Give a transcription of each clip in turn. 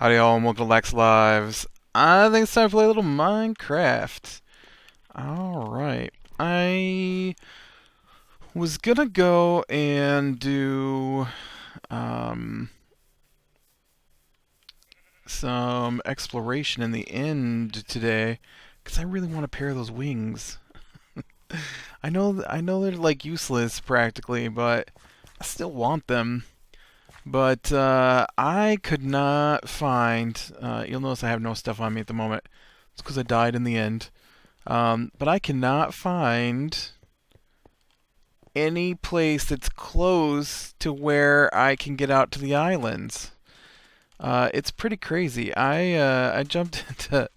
Howdy y'all, and welcome to Lac Lives. I think it's time to play a little Minecraft. Alright. I was gonna go and do some exploration in the end today, because I really want to pair those wings. I know they're like useless practically, but I still want them. But I could not find. You'll notice I have no stuff on me at the moment. It's because I died in the end. But I cannot find any place that's close to where I can get out to the islands. It's pretty crazy. I jumped into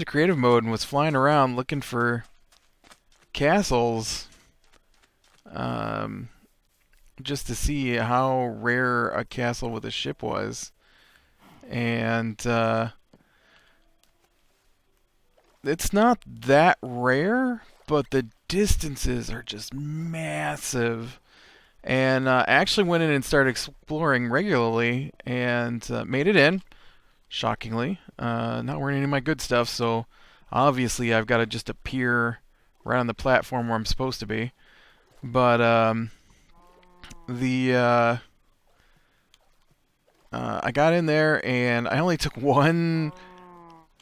creative mode and was flying around looking for castles. Um, just to see how rare a castle with a ship was. And it's not that rare, but the distances are just massive. And I actually went in and started exploring regularly and made it in, shockingly. Not wearing any of my good stuff, so obviously I've got to just appear right on the platform where I'm supposed to be. But the I got in there and I only took one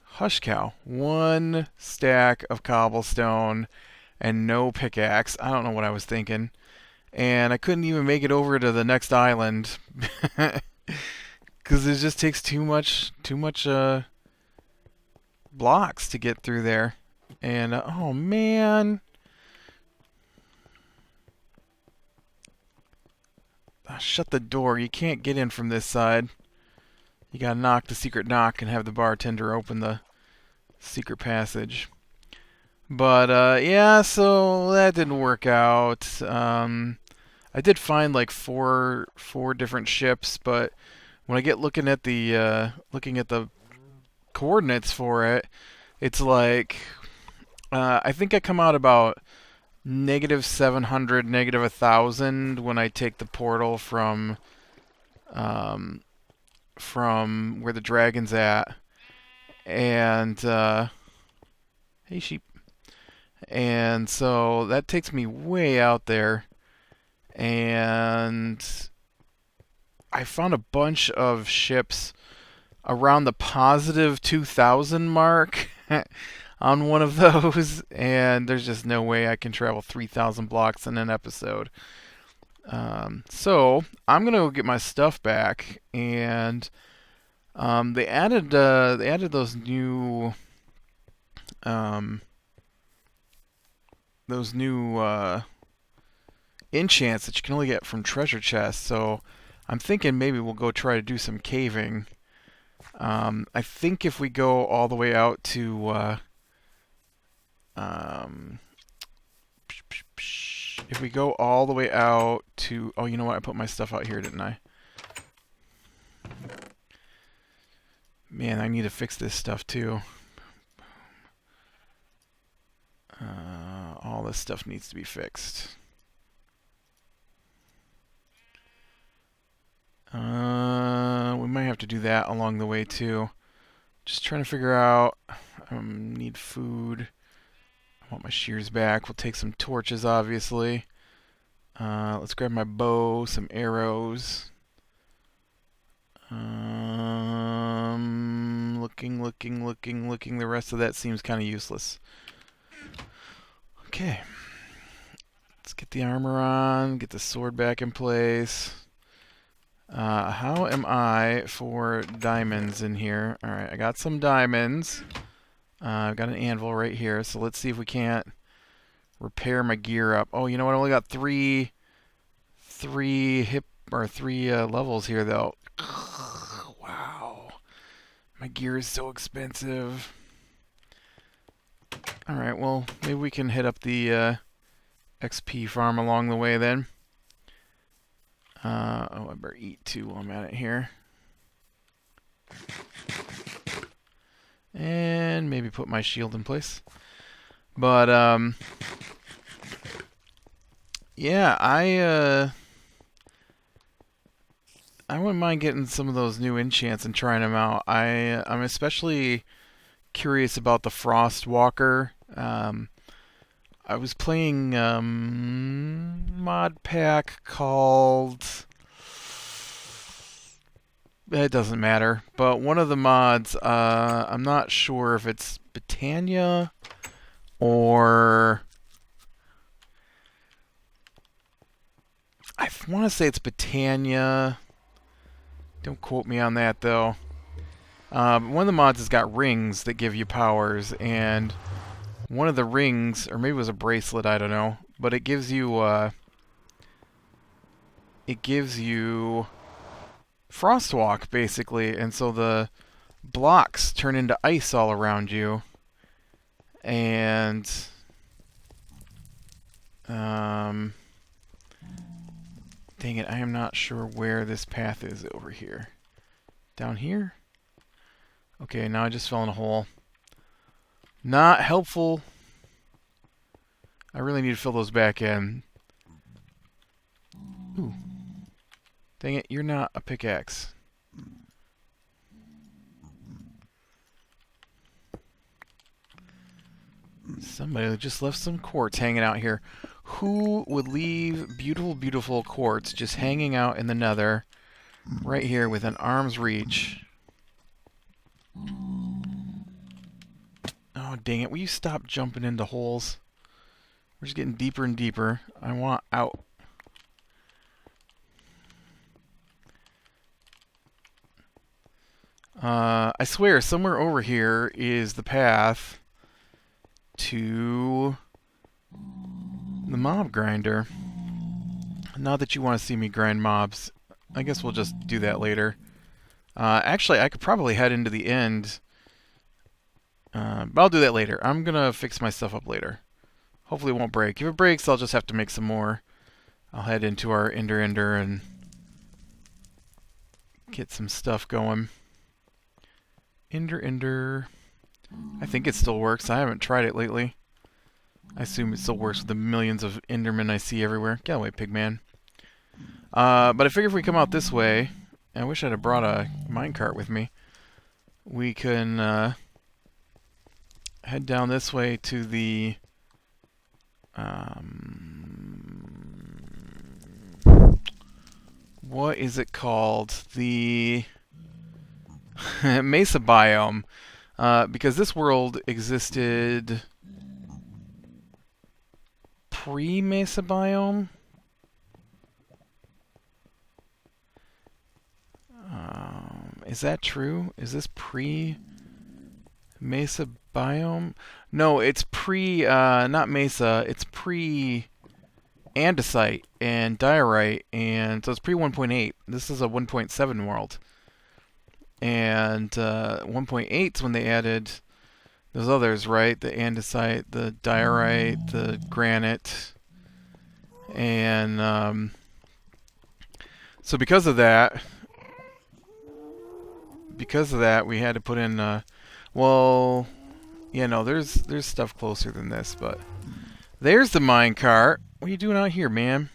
hush cow, one stack of cobblestone, and no pickaxe. I don't know what I was thinking. And I couldn't even make it over to the next island because it just takes too much blocks to get through there. And oh man, shut the door. You can't get in from this side. You gotta knock the secret knock and have the bartender open the secret passage. But yeah, so that didn't work out. I did find like four different ships, but when I get looking at the coordinates for it, it's like I think I come out about -700, -1,000 when I take the portal um, from where the dragon's at, and hey sheep, and so that takes me way out there, and I found a bunch of ships around the positive 2,000 mark on one of those, and there's just no way I can travel 3,000 blocks in an episode. So I'm gonna go get my stuff back, and they added um, those new enchants that you can only get from treasure chests. So I'm thinking maybe we'll go try to do some caving. I think if we go all the way out to if we go all the way out to, oh, you know what? I put my stuff out here, didn't I? Man, I need to fix this stuff too. All this stuff needs to be fixed. We might have to do that along the way too. Just trying to figure out. Need food. I want my shears back. We'll take some torches, obviously. Let's grab my bow, some arrows. Looking. The rest of that seems kind of useless. Okay. Let's get the armor on, get the sword back in place. How am I for diamonds in here? Alright, I got some diamonds. I've got an anvil right here, so let's see if we can't repair my gear up. Oh, you know what? I only got three levels here, though. Wow. My gear is so expensive. Alright, well, maybe we can hit up the XP farm along the way then. Oh, I better eat too while I'm at it here. And maybe put my shield in place. But, yeah, I wouldn't mind getting some of those new enchants and trying them out. I'm especially curious about the Frost Walker. I was playing mod pack called. It doesn't matter, but one of the mods, I'm not sure if it's Britannia or I want to say it's Britannia. Don't quote me on that though. One of the mods has got rings that give you powers, and one of the rings, or maybe it was a bracelet, I don't know, but it gives you Frostwalk basically, and so the blocks turn into ice all around you, and dang it, I am not sure where this path is over here. Down here? Okay, now I just fell in a hole. Not helpful. I really need to fill those back in. Ooh. Dang it, you're not a pickaxe. Somebody just left some quartz hanging out here. Who would leave beautiful, beautiful quartz just hanging out in the nether right here within arm's reach? Oh, dang it. Will you stop jumping into holes? We're just getting deeper and deeper. I want out. I swear, somewhere over here is the path to the mob grinder. Not that you want to see me grind mobs. I guess we'll just do that later. Actually, I could probably head into the end. But I'll do that later. I'm going to fix my stuff up later. Hopefully it won't break. If it breaks, I'll just have to make some more. I'll head into our Ender and get some stuff going. Ender. I think it still works. I haven't tried it lately. I assume it still works with the millions of Endermen I see everywhere. Get away, pigman. But I figure if we come out this way, I wish I'd have brought a minecart with me. We can head down this way to the what is it called? The Mesa biome. Because this world existed pre-Mesa biome. Is that true? Is this pre-Mesa biome? No, it's not Mesa. It's pre-andesite and diorite, and so it's pre-1.8. This is a 1.7 world. And 1.8 is when they added those others, right? The andesite, the diorite, the granite. And so because of that, we had to put in, well, yeah, no, there's stuff closer than this, but there's the minecart. What are you doing out here, man?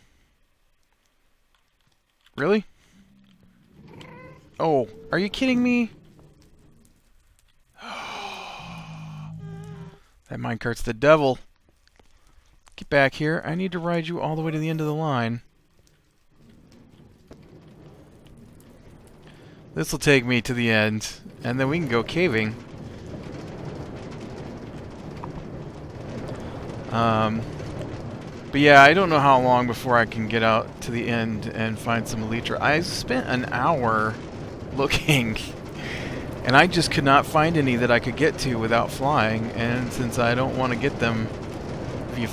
Really? Oh, are you kidding me? That minecart's the devil. Get back here. I need to ride you all the way to the end of the line. This will take me to the end, and then we can go caving. But yeah, I don't know how long before I can get out to the end and find some Elytra. I spent an hour looking, and I just could not find any that I could get to without flying. And since I don't want to get them,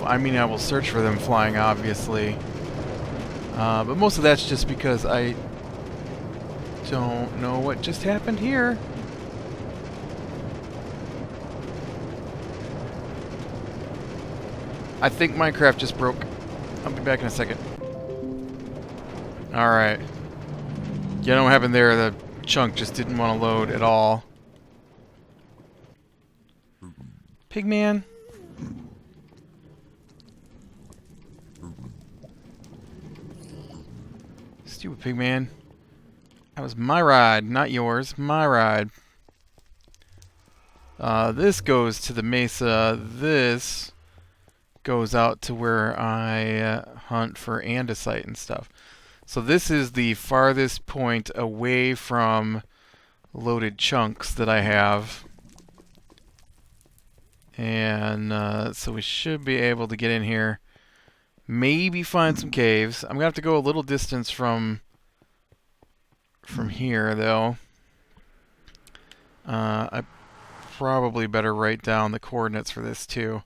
I mean, I will search for them flying, obviously. But most of that's just because I don't know what just happened here. I think Minecraft just broke. I'll be back in a second. Alright. You know what happened there? The chunk just didn't want to load at all. Pigman? Stupid pigman. That was my ride, not yours. My ride. This goes to the mesa. This goes out to where I hunt for andesite and stuff. So this is the farthest point away from loaded chunks that I have. And so we should be able to get in here. Maybe find some caves. I'm going to have to go a little distance from here, though. I probably better write down the coordinates for this, too.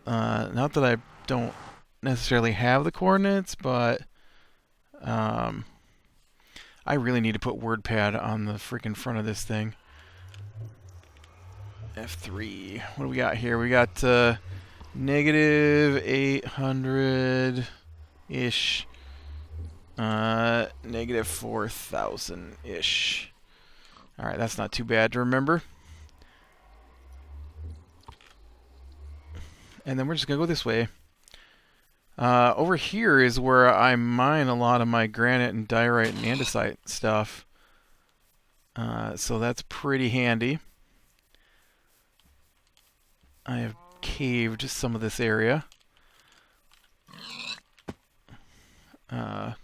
Not that I don't necessarily have the coordinates, but I really need to put WordPad on the freaking front of this thing. F3. What do we got here? We got negative 800-ish. Negative 4,000-ish. Alright, that's not too bad to remember. And then we're just going to go this way. Over here is where I mine a lot of my granite and diorite and andesite stuff. So that's pretty handy. I have caved some of this area.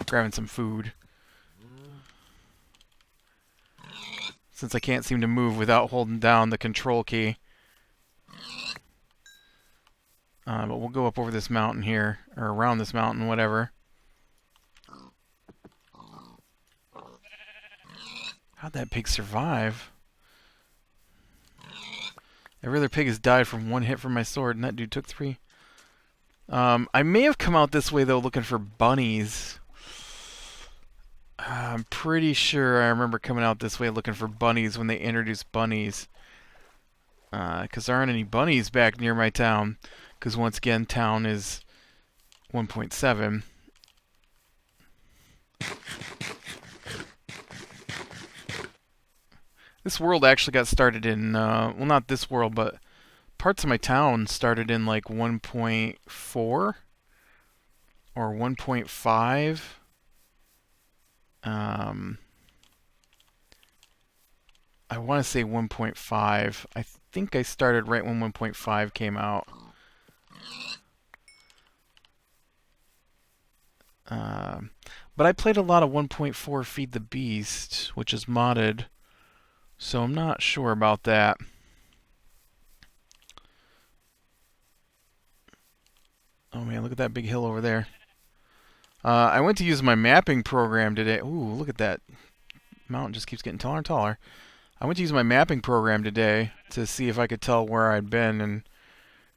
Grabbing some food. Since I can't seem to move without holding down the control key. But we'll go up over this mountain here, or around this mountain, whatever. How'd that pig survive? Every other pig has died from one hit from my sword, and that dude took 3. I may have come out this way, though, looking for bunnies. I'm pretty sure I remember coming out this way looking for bunnies when they introduced bunnies. Because there aren't any bunnies back near my town. Because once again, town is 1.7. This world actually got started in, well, not this world, but parts of my town started in like 1.4 or 1.5. I want to say 1.5. I think I started right when 1.5 came out. But I played a lot of 1.4 Feed the Beast, which is modded, so I'm not sure about that. Oh man, look at that big hill over there. I went to use my mapping program today. Ooh, look at that. Mountain just keeps getting taller and taller. I went to use my mapping program today to see if I could tell where I'd been and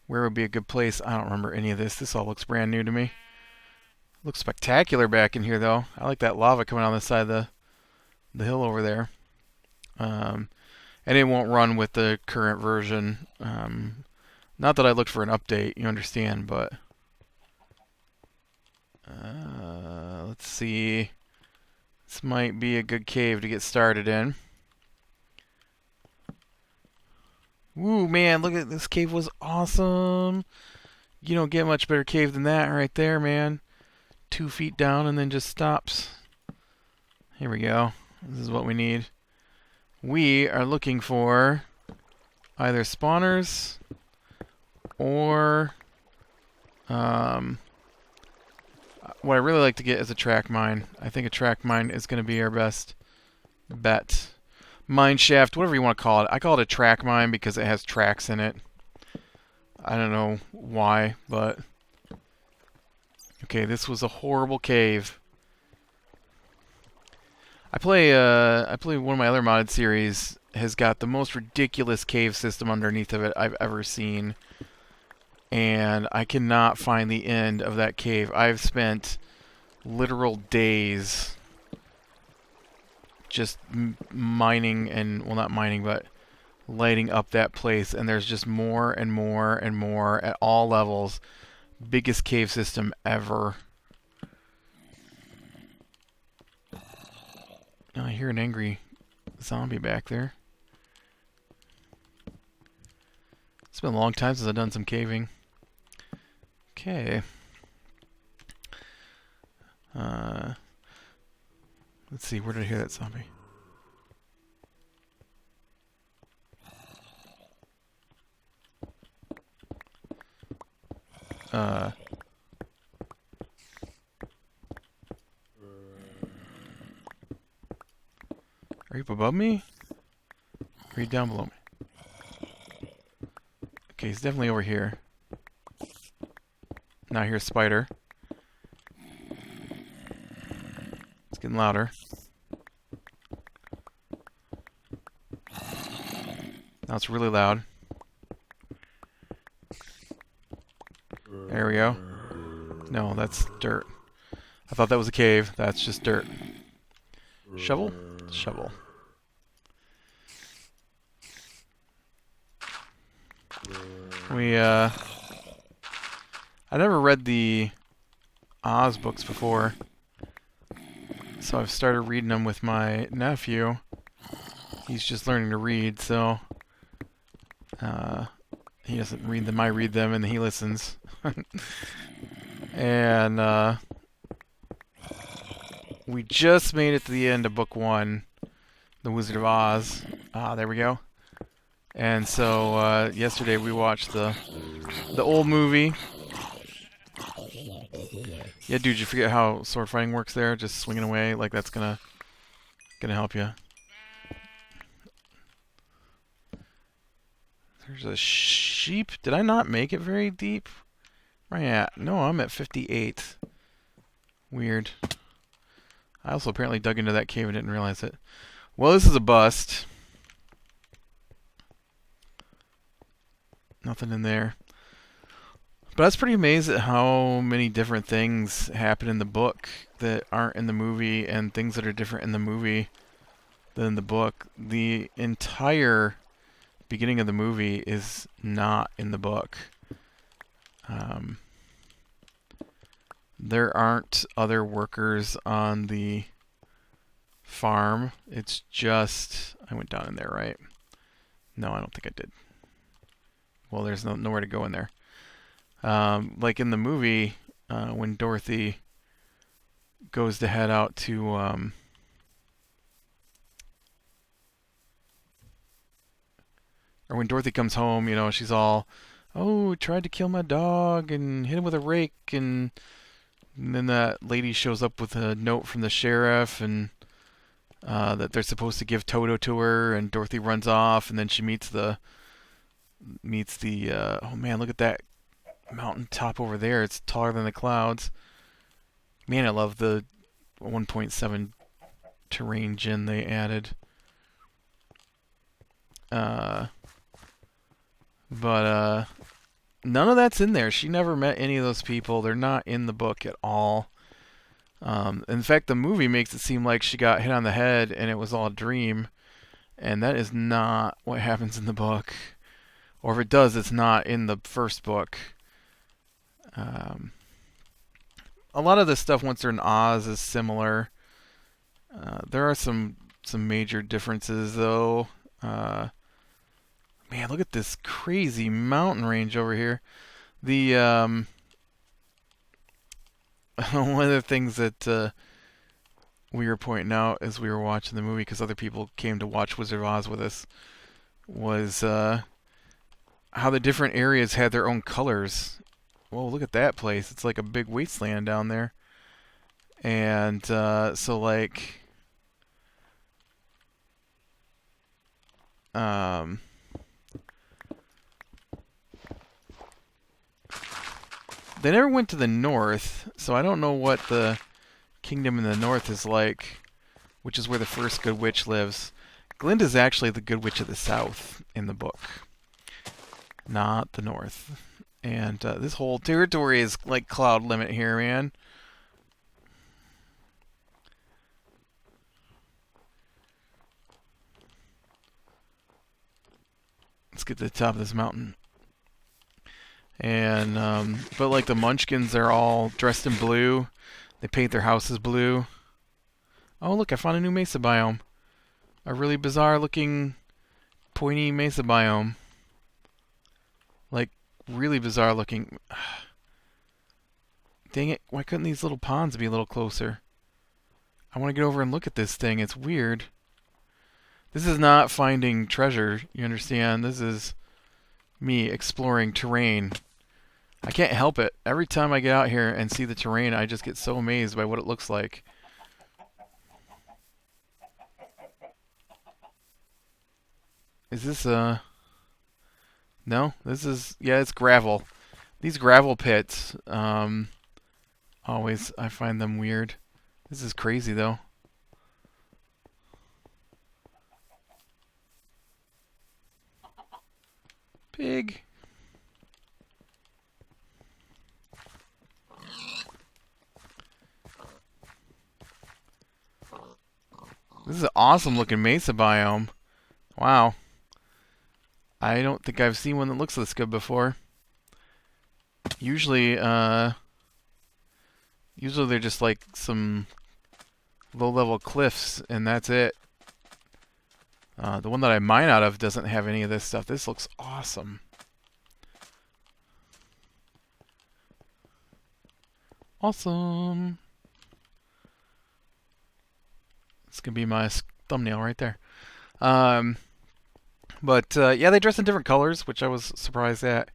where would be a good place. I don't remember any of this. This all looks brand new to me. Looks spectacular back in here, though. I like that lava coming on the side of the hill over there. And it won't run with the current version. Not that I looked for an update, you understand, but... let's see. This might be a good cave to get started in. Woo, man, look at this cave was awesome. You don't get much better cave than that right there, man. 2 feet down and then just stops. Here we go. This is what we need. We are looking for either spawners or what I really like to get is a track mine. I think a track mine is going to be our best bet. Mine shaft, whatever you want to call it. I call it a track mine because it has tracks in it. I don't know why, but... Okay, this was a horrible cave. I play one of my other modded series has got the most ridiculous cave system underneath of it I've ever seen. And I cannot find the end of that cave. I've spent literal days just mining and, well, not mining, but lighting up that place. And there's just more and more and more at all levels. Biggest cave system ever. Oh, I hear an angry zombie back there. It's been a long time since I've done some caving. Okay. Let's see, where did I hear that zombie? Are you up above me? Or are you down below me? Okay, he's definitely over here. Now I hear a spider. It's getting louder. Now it's really loud. There we go. No, that's dirt. I thought that was a cave. That's just dirt. Shovel? Shovel. I never read the Oz books before, so I've started reading them with my nephew. He's just learning to read, so he doesn't read them, I read them, and he listens. And we just made it to the end of book 1, The Wizard of Oz. There we go. And so yesterday we watched the old movie. Yeah, dude, you forget how sword fighting works there? Just swinging away, like that's gonna help you. There's a sheep. Did I not make it very deep? Where am I at? No, I'm at 58. Weird. I also apparently dug into that cave and didn't realize it. Well, this is a bust. Nothing in there. But I was pretty amazed at how many different things happen in the book that aren't in the movie, and things that are different in the movie than in the book. The entire beginning of the movie is not in the book. There aren't other workers on the farm. It's just... I went down in there, right? No, I don't think I did. Well, there's nowhere to go in there. Like in the movie, when Dorothy goes to head out to... or when Dorothy comes home, you know, she's all, oh, tried to kill my dog and hit him with a rake, and then that lady shows up with a note from the sheriff, and that they're supposed to give Toto to her, and Dorothy runs off, and then she meets the oh man, look at that mountain top over there. It's taller than the clouds. Man, I love the 1.7 terrain gen they added. But none of that's in there. She never met any of those people. They're not in the book at all. In fact, the movie makes it seem like she got hit on the head and it was all a dream. And that is not what happens in the book. Or if it does, it's not in the first book. A lot of the stuff once they're in Oz is similar. There are some major differences, though. Man, look at this crazy mountain range over here. The one of the things that we were pointing out as we were watching the movie, because other people came to watch Wizard of Oz with us, was how the different areas had their own colors. Whoa, look at that place. It's like a big wasteland down there. And so like... they never went to the north, so I don't know what the kingdom in the north is like, which is where the first good witch lives. Glinda's actually the good witch of the south in the book, not the north. And this whole territory is like cloud limit here, man. Let's get to the top of this mountain. And but like the Munchkins are all dressed in blue. They paint their houses blue. Oh look, I found a new mesa biome. A really bizarre looking pointy mesa biome. Like really bizarre looking. Dang it, why couldn't these little ponds be a little closer? I want to get over and look at this thing. It's weird. This is not finding treasure, you understand? This is me exploring terrain. I can't help it. Every time I get out here and see the terrain, I just get so amazed by what it looks like. Is this, no? This is, yeah, it's gravel. These gravel pits, always, I find them weird. This is crazy, though. Pig. This is an awesome looking mesa biome. Wow. I don't think I've seen one that looks this good before. Usually they're just like some low-level cliffs, and that's it. The one that I mine out of doesn't have any of this stuff. This looks awesome. Awesome. It's going to be my thumbnail right there. But yeah, they dress in different colors, which I was surprised at.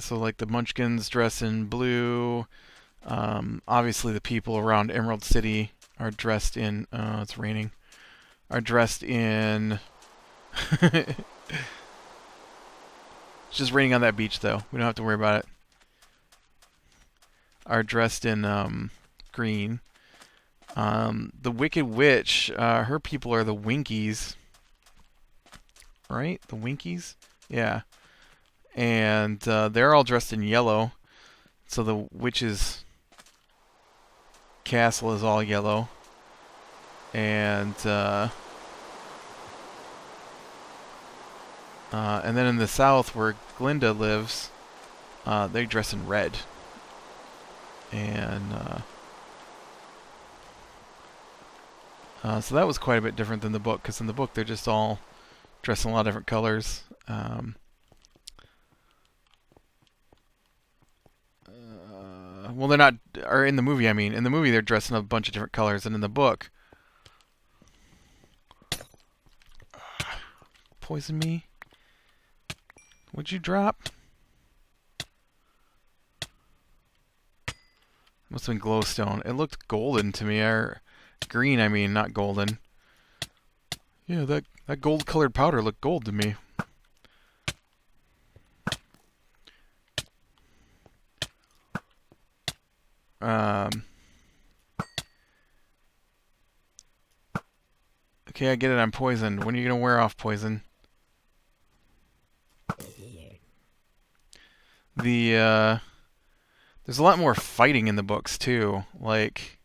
So like the Munchkins dress in blue. Obviously the people around Emerald City are dressed in, it's raining, are dressed in, it's just raining on that beach though. We don't have to worry about it. Are dressed in green. The Wicked Witch, her people are the Winkies. Right? The Winkies? Yeah. And they're all dressed in yellow. So the witch's castle is all yellow. And then in the south where Glinda lives, they dress in red. And so that was quite a bit different than the book, because in the book they're just all dressed in a lot of different colors. Well, they're not, or in the movie, I mean. In the movie they're dressed in a bunch of different colors, and in the book... Poison me? Would you drop? Must have been glowstone. It looked golden to me, or green, I mean, not golden. Yeah, that gold-colored powder looked gold to me. Okay, I get it, I'm poisoned. When are you gonna wear off poison? There's a lot more fighting in the books, too. Like...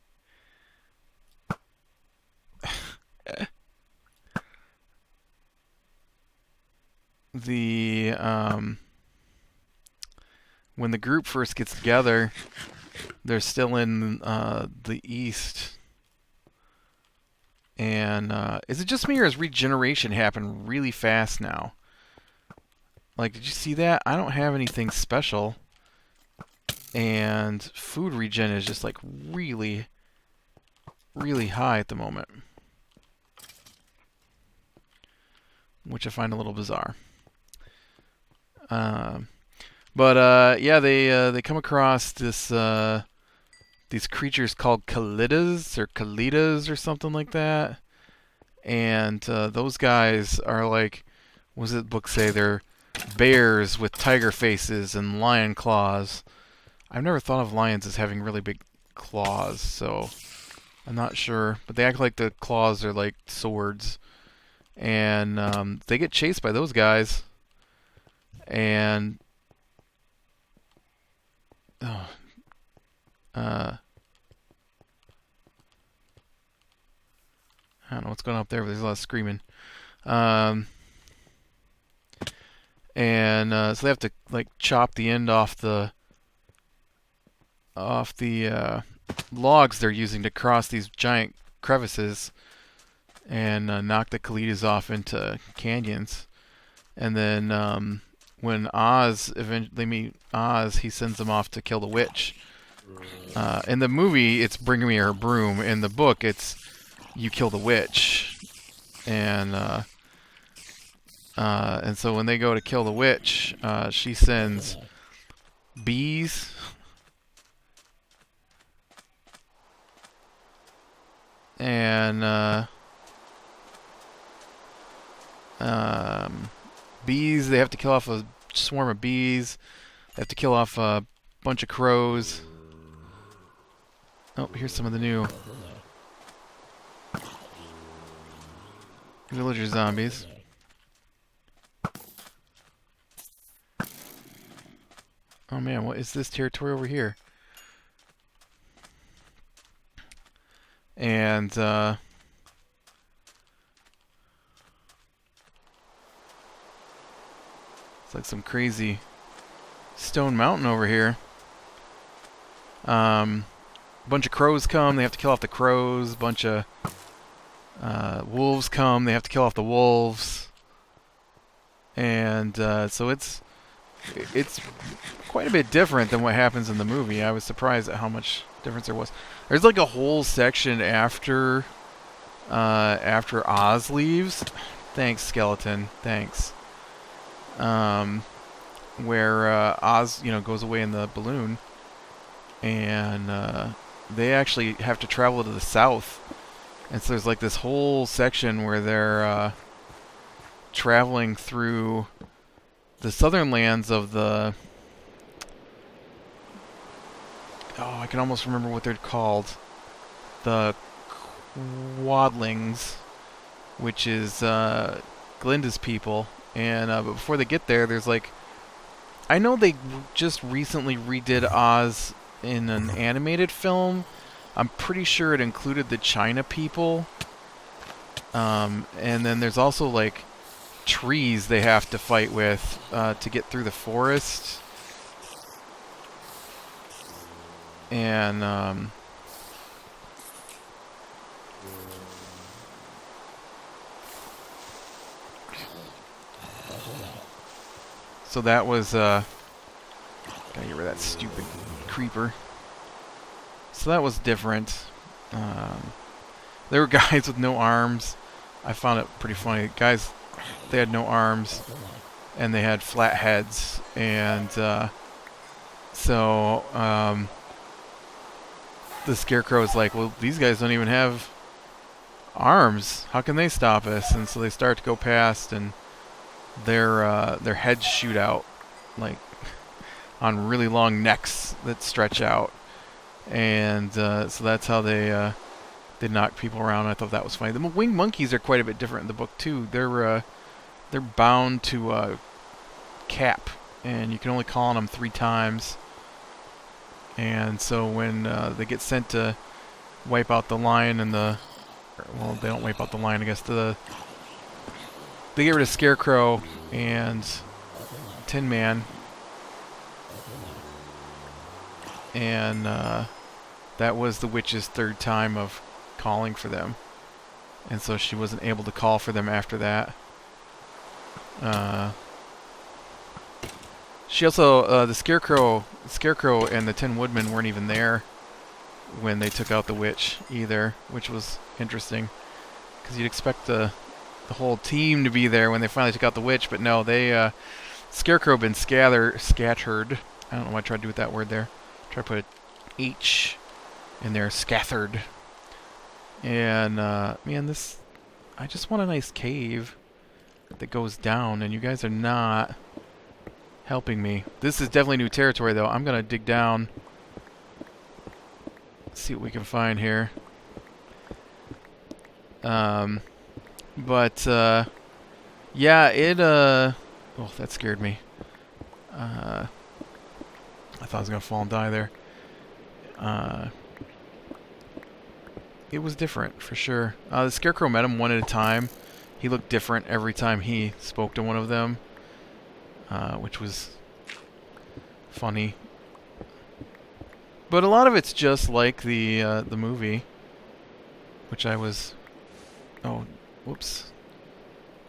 when the group first gets together, they're still in the east. And is it just me, or has regeneration happened really fast now? Like, did you see that? I don't have anything special. And food regen is just like really, really high at the moment. Which I find a little bizarre. But yeah, they come across this these creatures called Kalitas or something like that, and those guys are like, what does the book say? They're bears with tiger faces and lion claws. I've never thought of lions as having really big claws, so I'm not sure. But they act like the claws are like swords, and they get chased by those guys. And I don't know what's going on up there, but there's a lot of screaming. So they have to like chop the end off the logs they're using to cross these giant crevices and knock the Kalitas off into canyons. And then when they meet Oz, he sends them off to kill the witch. In the movie, it's bring me her broom. In the book, it's you kill the witch. And so when they go to kill the witch, she sends bees. And bees, they have to kill off a swarm of bees. They have to kill off a bunch of crows. Oh, here's some of the new villager zombies. Oh man, what is this territory over here? And it's like some crazy stone mountain over here. A bunch of crows come, they have to kill off the crows. A bunch of wolves come, they have to kill off the wolves. And so it's quite a bit different than what happens in the movie. I was surprised at how much difference there was. There's like a whole section after Oz leaves. Thanks, skeleton. Thanks. Where Oz, goes away in the balloon, and they actually have to travel to the south. And so there's like this whole section where they're traveling through the southern lands of the... Oh, I can almost remember what they're called. The Quadlings, which is Glinda's people. And but before they get there, there's like... I know they just recently redid Oz in an animated film. I'm pretty sure it included the China people. And then there's also like trees they have to fight with to get through the forest. And so that was gotta get rid of that stupid creeper. So that was different. There were guys with no arms. I found it pretty funny. Guys, they had no arms, and they had flat heads, and so the Scarecrow is like, well, these guys don't even have arms. How can they stop us? And so they start to go past, and their heads shoot out, like on really long necks that stretch out, and so that's how they knock people around. I thought that was funny. The winged monkeys are quite a bit different in the book too. They're bound to a cap, and you can only call on them 3 times. And so when they get sent to wipe out the lion and well, they don't wipe out the lion, I guess. They get rid of Scarecrow and Tin Man, and that was the witch's 3rd time of calling for them, and so she wasn't able to call for them after that. She also, the Scarecrow and the Tin Woodman weren't even there when they took out the witch either, which was interesting, because you'd expect the whole team to be there when they finally took out the witch, but no, they Scarecrow had been scattered. I don't know why I tried to do with that word there. Try to put an H in there, scattered. And man, I just want a nice cave that goes down, and you guys are not helping me. This is definitely new territory, though. I'm gonna dig down, see what we can find here. But yeah, it oh, that scared me. I thought I was gonna fall and die there. It was different for sure. The Scarecrow met him one at a time. He looked different every time he spoke to one of them, which was funny. But a lot of it's just like the movie, which I was... Oh, whoops.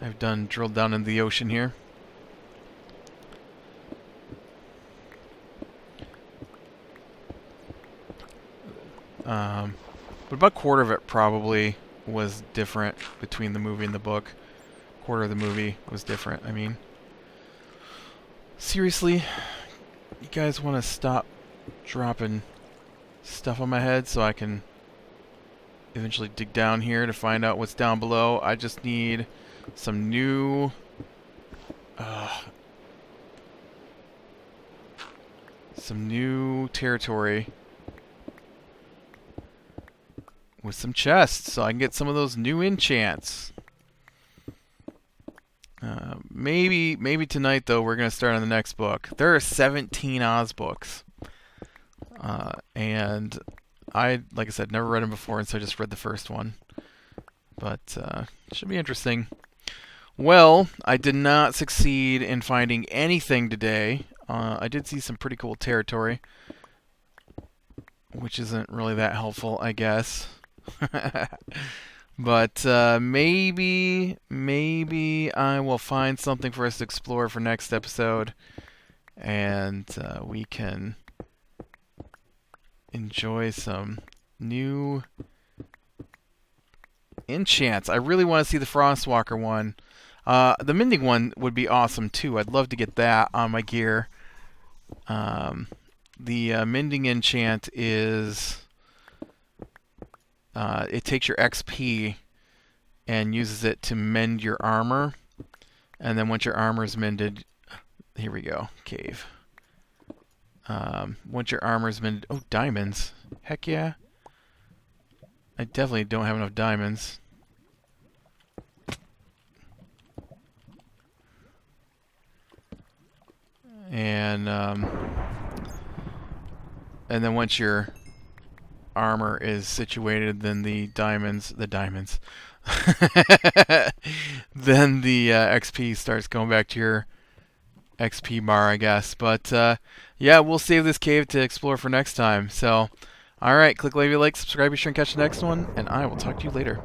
I've drilled down into the ocean here. But about a quarter of it probably was different between the movie and the book. Quarter of the movie was different. I mean, seriously, you guys want to stop dropping stuff on my head so I can eventually dig down here to find out what's down below? I just need some new territory with some chests so I can get some of those new enchants. Maybe tonight, though, we're going to start on the next book. There are 17 Oz books. And I, like I said, never read them before, and so I just read the first one. But it should be interesting. Well, I did not succeed in finding anything today. I did see some pretty cool territory, which isn't really that helpful, I guess. But maybe I will find something for us to explore for next episode, and we can enjoy some new enchants. I really want to see the Frostwalker one. The Mending one would be awesome too. I'd love to get that on my gear. The Mending enchant is it takes your XP and uses it to mend your armor, and then once your armor is mended, here we go, cave. Once your armor is mended, oh, diamonds, heck yeah. I definitely don't have enough diamonds. And then once your armor is situated, then the diamonds, then the XP starts going back to your XP bar, I guess. But yeah, we'll save this cave to explore for next time. So, alright, click like, subscribe, be sure and catch the next one, and I will talk to you later.